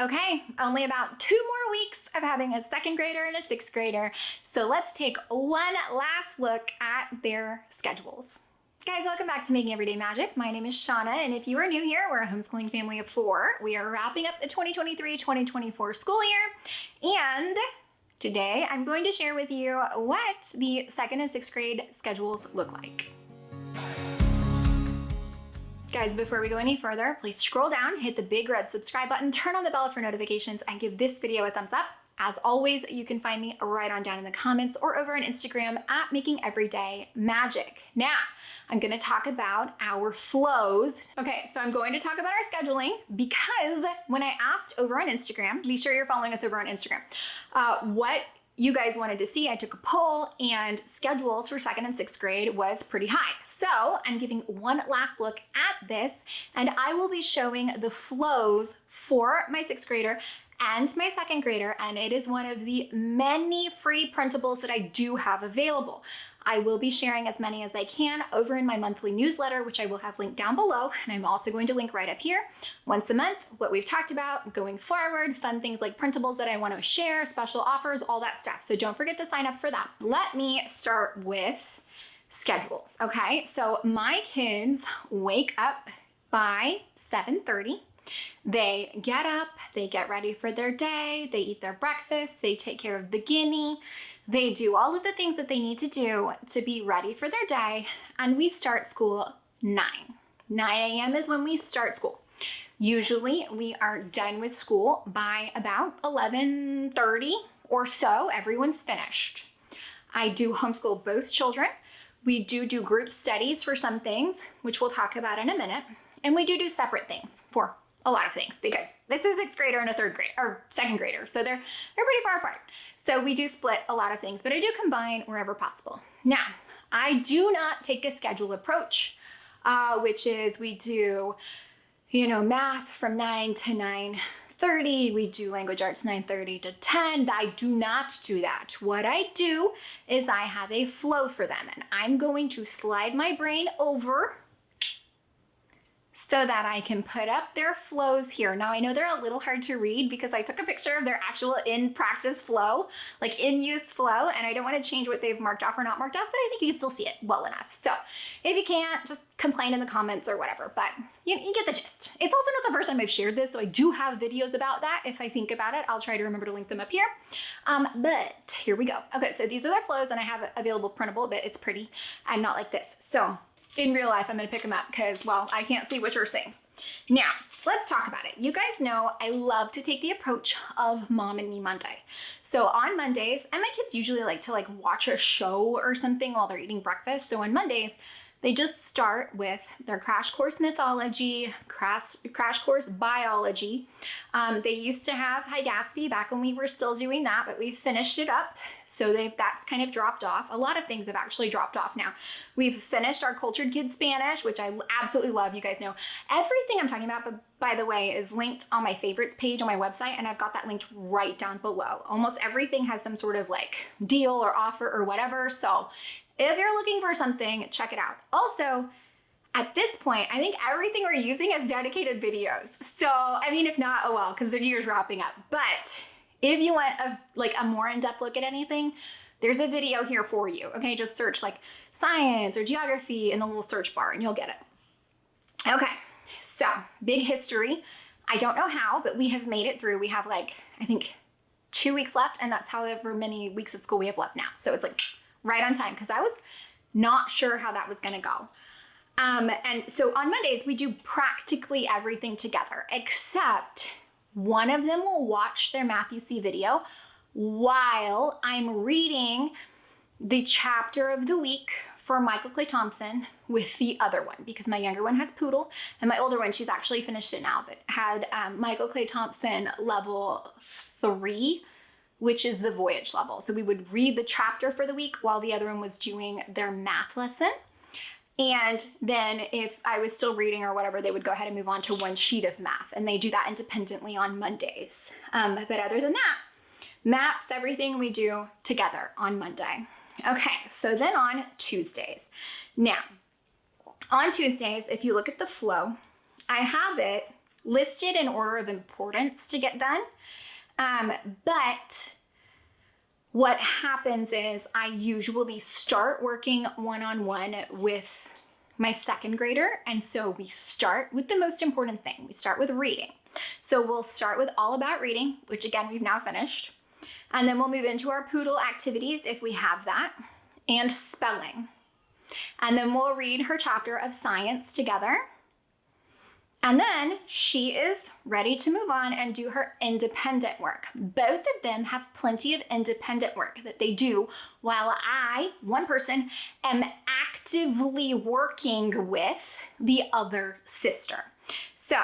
Okay, only about 2 more weeks of having a 2nd grader and a 6th grader. So let's take one last look at their schedules. Guys, welcome back to Making Everyday Magic. My name is Shanna, and if you are new here, we're a homeschooling family of 4. We are wrapping up the 2023-2024 school year, and today I'm going to share with you what the 2nd and 6th grade schedules look like. Guys, before we go any further, please scroll down, hit the big red subscribe button, turn on the bell for notifications, and give this video a thumbs up. As always, you can find me right on down in the comments or over on Instagram at Making Everyday Magic. Now, I'm going to talk about our flows. Okay, so I'm going to talk about our scheduling because when I asked over on Instagram, be sure you're following us over on Instagram, what you guys wanted to see, I took a poll and schedules for 2nd and 6th grade was pretty high. So I'm giving one last look at this, and I will be showing the flows for my 6th grader and my 2nd grader, and it is one of the many free printables that I do have available. I will be sharing as many as I can over in my monthly newsletter, which I will have linked down below, and I'm also going to link right up here. Once a month, what we've talked about going forward, fun things like printables that I want to share, special offers, all that stuff. So don't forget to sign up for that. Let me start with schedules, okay? So my kids wake up by 7:30. They get up, they get ready for their day, they eat their breakfast, they take care of the guinea, they do all of the things that they need to do to be ready for their day, and we start school 9. 9 a.m. is when we start school. Usually we are done with school by about 11:30 or so, everyone's finished. I do homeschool both children. We do group studies for some things, which we'll talk about in a minute, and we do separate things for a lot of things because it's a 6th grader and a 3rd grade or 2nd grader. So they're pretty far apart. So we do split a lot of things, but I do combine wherever possible. Now, I do not take a schedule approach, which is we do, math from 9 to 9:30. We do language arts 9:30 to 10. I do not do that. What I do is I have a flow for them, and I'm going to slide my brain over so that I can put up their flows here. Now I know they're a little hard to read because I took a picture of their actual in-practice flow, like in-use flow, and I don't want to change what they've marked off or not marked off, but I think you can still see it well enough. So if you can't, just complain in the comments or whatever, but you get the gist. It's also not the first time I've shared this, so I do have videos about that. If I think about it, I'll try to remember to link them up here. But here we go. Okay, so these are their flows, and I have it available printable, but it's pretty and not like this. So in real life, I'm gonna pick them up because, well, I can't see what you're saying. Now, let's talk about it. You guys know I love to take the approach of Mom and Me Monday. So on Mondays, and my kids usually like to watch a show or something while they're eating breakfast. So on Mondays, they just start with their crash course mythology, crash course biology. They used to have High Gatsby back when we were still doing that, but we finished it up. So that's kind of dropped off. A lot of things have actually dropped off now. We've finished our Cultured Kids Spanish, which I absolutely love. You guys know everything I'm talking about, by the way, is linked on my favorites page on my website, and I've got that linked right down below. Almost everything has some sort of deal or offer or whatever. So if you're looking for something, check it out. Also, at this point, I think everything we're using is dedicated videos. So, I mean, if not, oh well, because the year's wrapping up. But if you want a more in-depth look at anything, there's a video here for you. Okay, just search science or geography in the little search bar and you'll get it. Okay, so big history. I don't know how, but we have made it through. We have I think 2 weeks left, and that's however many weeks of school we have left now. So it's right on time because I was not sure how that was gonna go. And so on Mondays, we do practically everything together, except one of them will watch their Math You See video while I'm reading the chapter of the week for Michael Clay Thompson with the other one, because my younger one has Poodle, and my older one, she's actually finished it now, but had Michael Clay Thompson level 3, which is the Voyage level. So we would read the chapter for the week while the other one was doing their math lesson. And then if I was still reading or whatever, they would go ahead and move on to one sheet of math, and they do that independently on Mondays. But other than that, maps, everything we do together on Monday. Okay, so then on Tuesdays. Now, on Tuesdays, if you look at the flow, I have it listed in order of importance to get done. But what happens is I usually start working one-on-one with my second grader. And so we start with the most important thing. We start with reading. So we'll start with all about reading, which again, we've now finished. And then we'll move into our poodle activities if we have that, and spelling. And then we'll read her chapter of science together. And then she is ready to move on and do her independent work. Both of them have plenty of independent work that they do while I, one person, am actively working with the other sister. So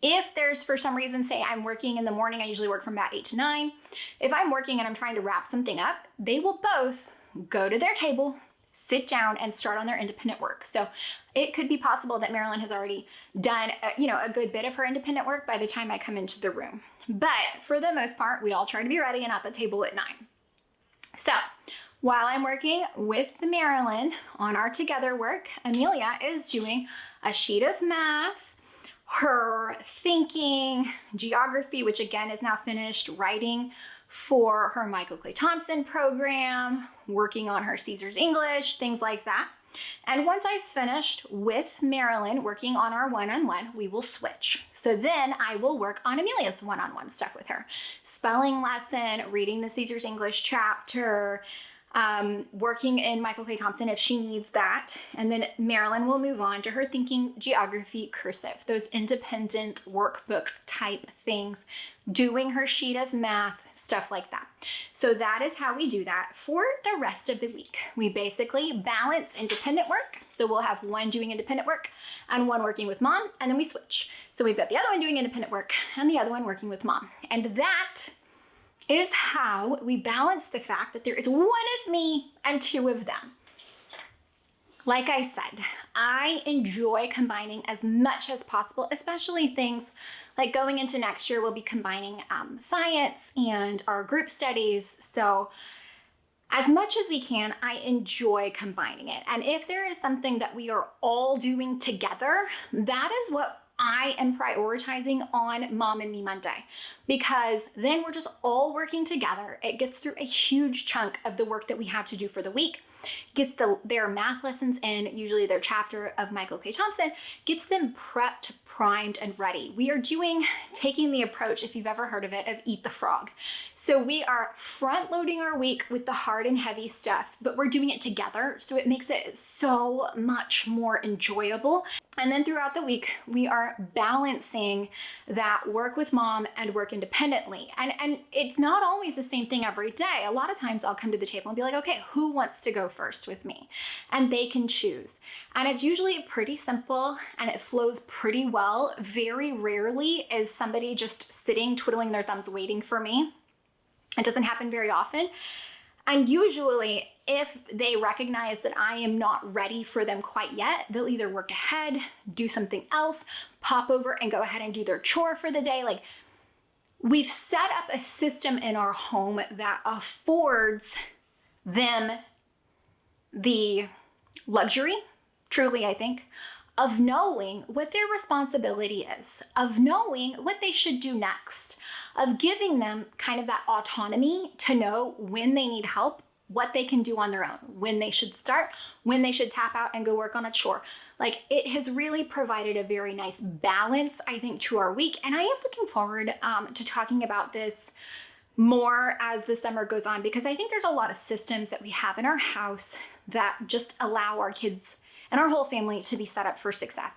if there's, for some reason, say I'm working in the morning, I usually work from about 8 to 9. If I'm working and I'm trying to wrap something up, they will both go to their table, sit down, and start on their independent work. So it could be possible that Marilyn has already done a good bit of her independent work by the time I come into the room. But for the most part, we all try to be ready and at the table at 9. So while I'm working with Marilyn on our together work, Amelia is doing a sheet of math, her thinking, geography, which again is now finished, writing for her Michael Clay Thompson program, working on her Caesar's English, things like that. And once I've finished with Marilyn working on our one-on-one, we will switch. So then I will work on Amelia's one-on-one stuff with her. Spelling lesson, reading the Caesar's English chapter, working in Michael Clay Thompson if she needs that. And then Marilyn will move on to her thinking, geography, cursive, those independent workbook type things, doing her sheet of math, stuff like that. So that is how we do that for the rest of the week. We basically balance independent work. So we'll have one doing independent work and one working with mom, and then we switch. So we've got the other one doing independent work and the other one working with mom. And that is how we balance the fact that there is one of me and two of them. Like I said, I enjoy combining as much as possible, especially things like going into next year, we'll be combining science and our group studies. So as much as we can, I enjoy combining it. And if there is something that we are all doing together, that is what I am prioritizing on Mom and Me Monday, because then we're just all working together. It gets through a huge chunk of the work that we have to do for the week, gets their math lessons in, usually their chapter of Michael K. Thompson, gets them prepped, primed, and ready. We are taking the approach, if you've ever heard of it, of eat the frog. So we are front loading our week with the hard and heavy stuff, but we're doing it together. So it makes it so much more enjoyable. And then throughout the week, we are balancing that work with mom and work independently. And it's not always the same thing every day. A lot of times I'll come to the table and be like, okay, who wants to go first with me? And they can choose. And it's usually pretty simple and it flows pretty well. Very rarely is somebody just sitting, twiddling their thumbs, waiting for me. It doesn't happen very often. And usually, if they recognize that I am not ready for them quite yet, they'll either work ahead, do something else, pop over and go ahead and do their chore for the day. Like, we've set up a system in our home that affords them the luxury, truly, I think, of knowing what their responsibility is, of knowing what they should do next, of giving them kind of that autonomy to know when they need help, what they can do on their own, when they should start, when they should tap out and go work on a chore. Like, it has really provided a very nice balance, I think, to our week. And I am looking forward to talking about this more as the summer goes on, because I think there's a lot of systems that we have in our house that just allow our kids and our whole family to be set up for success.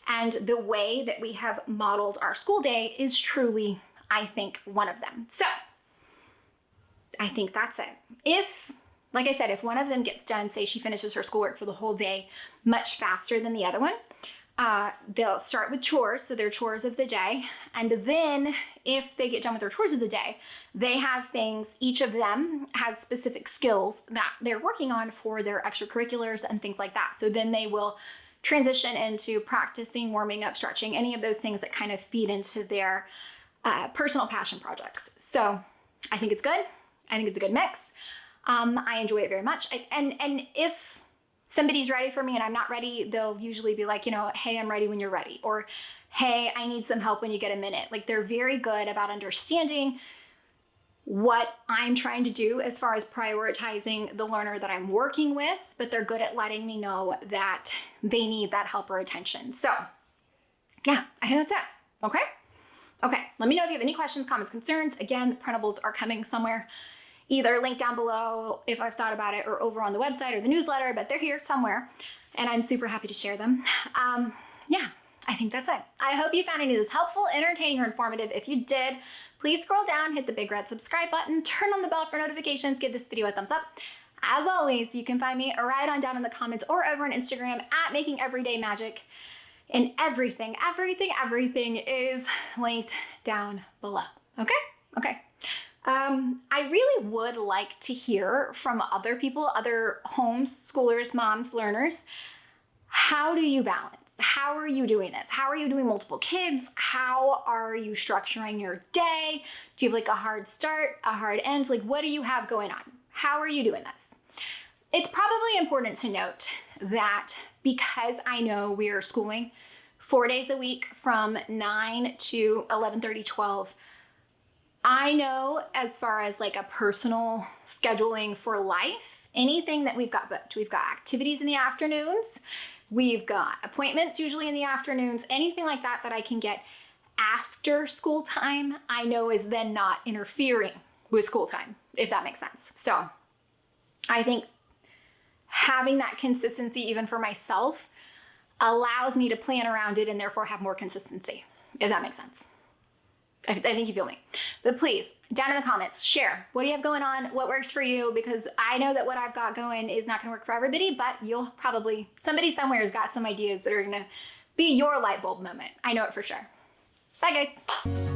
And the way that we have modeled our school day is truly, I think, one of them. So I think that's it. If, like I said, if one of them gets done, say she finishes her schoolwork for the whole day much faster than the other one, they'll start with chores, so their chores of the day. And then if they get done with their chores of the day, they have things, each of them has specific skills that they're working on for their extracurriculars and things like that. So then they will transition into practicing, warming up, stretching, any of those things that kind of feed into their personal passion projects. So I think it's good. I think it's a good mix. I enjoy it very much. And if somebody's ready for me and I'm not ready, they'll usually be like, hey, I'm ready when you're ready. Or, hey, I need some help when you get a minute. Like, they're very good about understanding what I'm trying to do as far as prioritizing the learner that I'm working with, but they're good at letting me know that they need that help or attention. So yeah, I think that's it. Okay, let me know if you have any questions, comments, concerns. Again, the printables are coming somewhere, either linked down below if I've thought about it, or over on the website or the newsletter, but they're here somewhere and I'm super happy to share them. Yeah, I think that's it. I hope you found any of this helpful, entertaining, or informative. If you did, please scroll down, hit the big red subscribe button, turn on the bell for notifications, give this video a thumbs up. As always, you can find me right on down in the comments or over on Instagram at Making Everyday Magic. And everything is linked down below. Okay. I really would like to hear from other people, other homeschoolers, moms, learners. How do you balance? How are you doing this? How are you doing multiple kids? How are you structuring your day? Do you have like a hard start, a hard end? Like, what do you have going on? How are you doing this? It's probably important to note that because I know we are schooling 4 days a week from 9 to 11:30, 12, I know as far as like a personal scheduling for life, anything that we've got booked, we've got activities in the afternoons, we've got appointments usually in the afternoons, anything like that that I can get after school time, I know is then not interfering with school time, if that makes sense. So I think having that consistency, even for myself, allows me to plan around it and therefore have more consistency, if that makes sense. I think you feel me. But please, down in the comments, share. What do you have going on? What works for you? Because I know that what I've got going is not gonna work for everybody, but you'll probably, somebody somewhere has got some ideas that are gonna be your light bulb moment. I know it for sure. Bye guys.